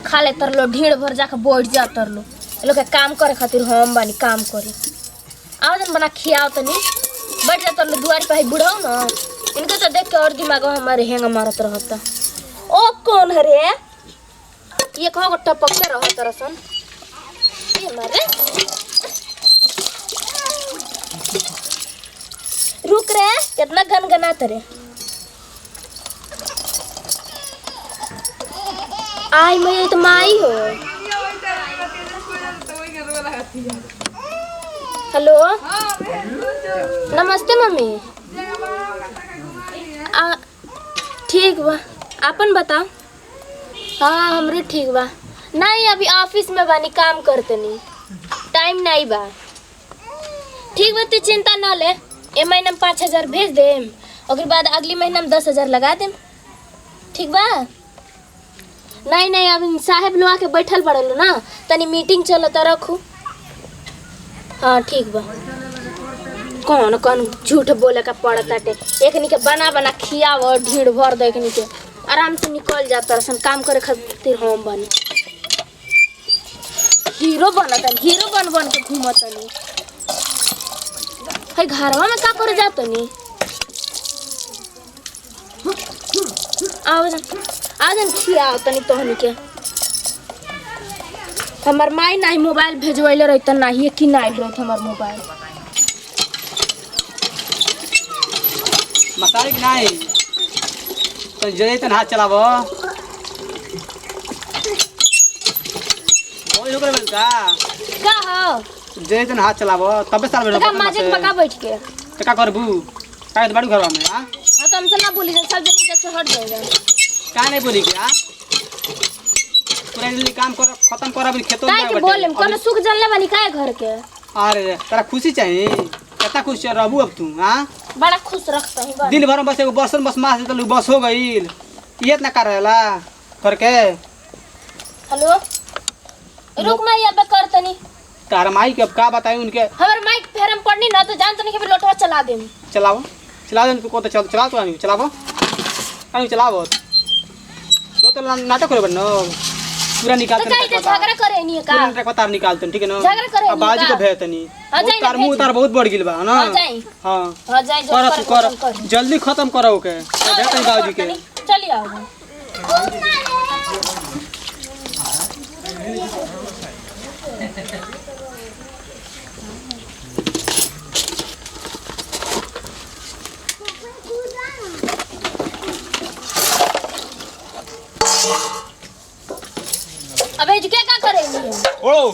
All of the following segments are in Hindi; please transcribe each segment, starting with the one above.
खा ले तर लो ढीड़ भर जाके बैठ जा तर लो लोग के काम करे खातिर हम बानी काम करे आओ जन बना खियाओ तनी बैठ जा तर लो दुआरी पे बुढ़ाओ ना इनके तो देख के और दिमाग हमारे हेंग मारत रहता ओ कौन है रे ये कहो को टपकते रहो तरसन ये मारे रुक रे कितना गनगनात रे आई मैं तो माई हो हेलो नमस्ते मम्मी ठीक बा अपन बताओ हाँ हमरे ठीक बा नहीं अभी ऑफिस में बानी काम करते नहीं टाइम नहीं बा ठीक बा तू चिंता ना ले ए महीना में 5,000 भेज देम और बाद अगली महीना में 10,000 लगा देम ठीक बा नहीं नहीं अभी साहेब लोग आके बैठल पड़ल ना तनी मीटिंग चलता रखू हाँ ठीक बा कौन कौन झूठ बोले का पड़ता टे एकनी के बना बना खियाव और ढीड़ भर दे एकनी के आराम से निकल जाता सन काम करे खातिर हम बनी हीरो बनता हीरो बन बन के घूमतनी है घरवा में का करे जातनी आजन खियाओ तनी तोहनी के हमार माई नहीं मोबाइल भेजवैले रहता नहीं कि नहीं रहत हमार मोबाइल मसाले की नहीं तो जय तन हाथ चलावो कोई लोग बोल का हो जय तन हाथ चलावो तबे साल बैठो का माजे पका बैठ के तो का करबू का बाड़ू घरवा में हां हां तो हमसे ना बोली सब जन से हट जाएगा का नहीं बोली क्या पूरा जल्दी काम कर खत्म कर अभी खेतों में बैठे बोले कोनो सुख जलने वाली का घर के अरे तेरा खुशी चाहिए कितना खुश रहबू अब तू हां बड़ा खुश रखता हूं दिन भर में बस एगो बसन बस मास तो बस हो गईल ये इतना कर रहला करके हेलो रुक मैं अब करतनी तार माई के अब का बताई उनके हमर माइक फेरम पड़नी ना तो जानत नहीं कि लोटवा चला देम चलाओ चला दे को तो चला तो नहीं चलाओ नहीं चलाओ वो तो नाटक करे बनो पूरा निकाल तो कहीं झगड़ा करे नहीं का पूरा ट्रक तार निकालतन ठीक है ना झगड़ा करे अब बाजी को भेजतनी बहुत तार मुंह तार बहुत बढ़ गेल बा ना हां हां जाई कर जल्दी खत्म करो के भेजतनी बाजी के चली आओ अबे जी क्या करेंगे ओड़ो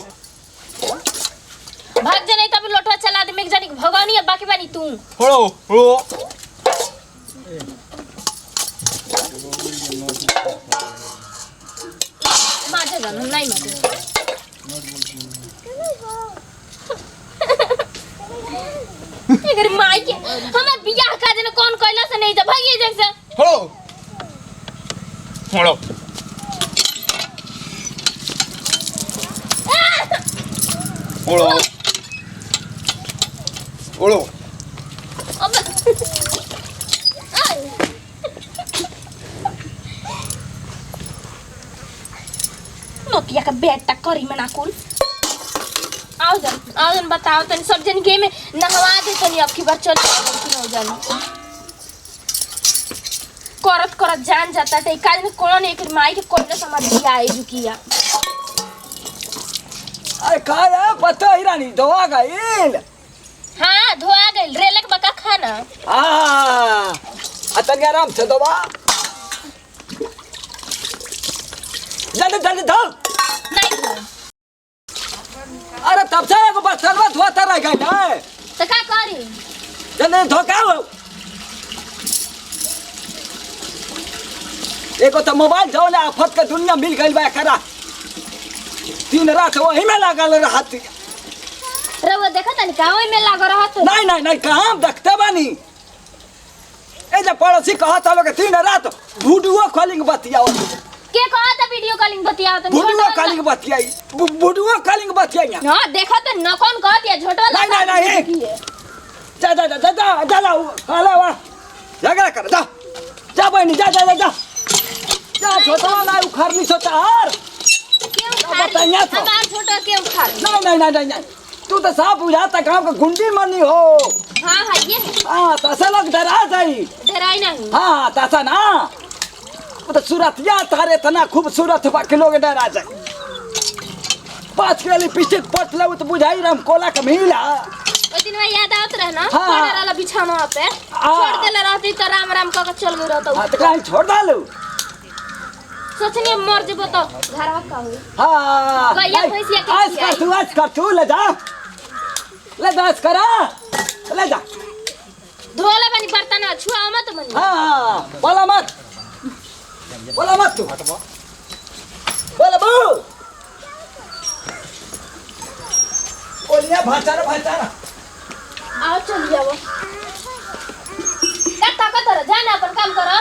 भाग जा नहीं तब लोटवा चला दे मैं जानी भगवानी अब बाकी बानी तू ओड़ो ओड़ो माजे जानो नहीं माजे अगर माई के हमार बियाह का जने कौन कहला से नहीं जा भागिए जैसे ओड़ो ओड़ो ओड़ो ओड़ो अब नोटिया का बेटा करी में ना कुल आओ जन बताओ तनी सब जन के में नहवा दे तनी अब की बार चल कि हो जान करत करत जान जाता ते काज में कौन एक माई के कोई समझ दिया है जुकिया अरे काया पता ही रानी धोआ गईल हां धोआ गईल रेलक बका खाना अतन आराम से धोवा जल्दी जल्दी धो नहीं धो अरे तब से एगो बर्तन में धोता रह गई ना तो का करी जल्दी धो का हो एगो तो मोबाइल धोले आफत के दुनिया मिल गई बा करा दिन रात वही में लागल रहती रवा देखा तनी का ओई में लागो रहत नहीं नहीं नहीं कहां देखते बानी ए जे पड़ोसी कहत हलो के दिन रात वीडियो कॉलिंग बतियाओ के कहत वीडियो कॉलिंग बतियाओ तनी वीडियो कॉलिंग बतियाई वीडियो कॉलिंग बतियाई हां देखो तो न कौन कहत है झोटवा नहीं नहीं नहीं जा जा जा जा जा जा हाला वा झगड़ा कर जा जा बहनी जा जा जा जा जा झोटवा ना उखाड़नी सोता हार का क्यों खा रही? नहीं तू तो साफ बुझाता गाँव का गुंडी मनी हो। हाँ हाँ ये हाँ तसा लोग डरा जाई। डराई नहीं। हाँ तसा ना वो तो सूरतिया तारे तना खूबसूरत बा के लोग डरा जाए। 5 के लिपस्टिक पट लो तो बुझाई राम कोला का मिला। ओ दिन में याद आवत रहे ना हाँ। बॉर्डर वाला बिछाना पे छोड़ देले रहती तो राम राम कह के चल गई रहता। हाँ तो कहीं छोड़ डालू। सोचनी मर जेबो तो घरवा का होई। हाँ गैया भैंसिया के आज कर तू ले जा करा ले जा। धोले बनी बर्तन छुआ मत बनी। हाँ बोला मत तू बोला बू बोलिया भाचारा आओ चल जाओ क्या ताकत है जाना अपन काम करो।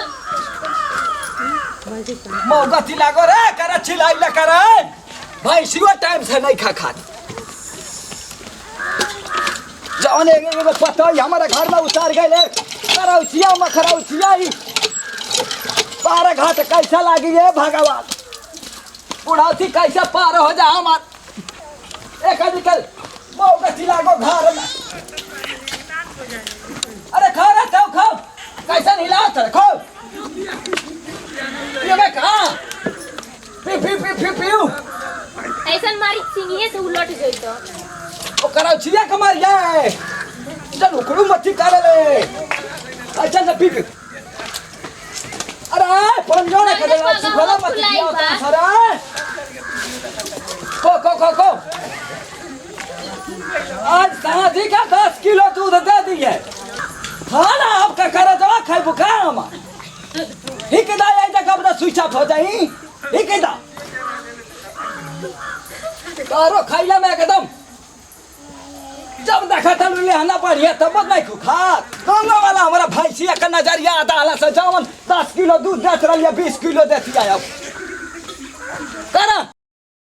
मौगती लागो रे करा चिल्लाई ला करे भाई सिवा टाइम से नहीं खा जौन एगो पता हमारा घर में उतार गए करौचिया मखरौचिया ही 12 घाट कैसा लागी है भगवान बुढ़ौती कैसे पार हो जा हमार एक निकल मौगती लागो घर में। अरे खा रहा था खाओ कैसा नहीं लाओ था खाओ ये मैं कहा पी ऐसा मारी सिंगिए से उलट गई तो ओ करौचिया कमर जाए चल उकड़ू मच्छी कर ले अच्छा से पी अरे पंजोड़ा कर दे सुखला मत दिया तो सारा को आज शादी का 10 किलो दूध दे दिए खाना आपका करा दवा खाई बुखार ही के दाई ऐसा कब ना स्विच ऑफ हो जाई ही के दा तारो खाइला में एकदम जब देखा था ले आना पड़िए तब नहीं खा गंगा वाला हमारा भैंसिया का नजरिया आधा से जवन 10 किलो दूध देत रही 20 किलो देती आया करा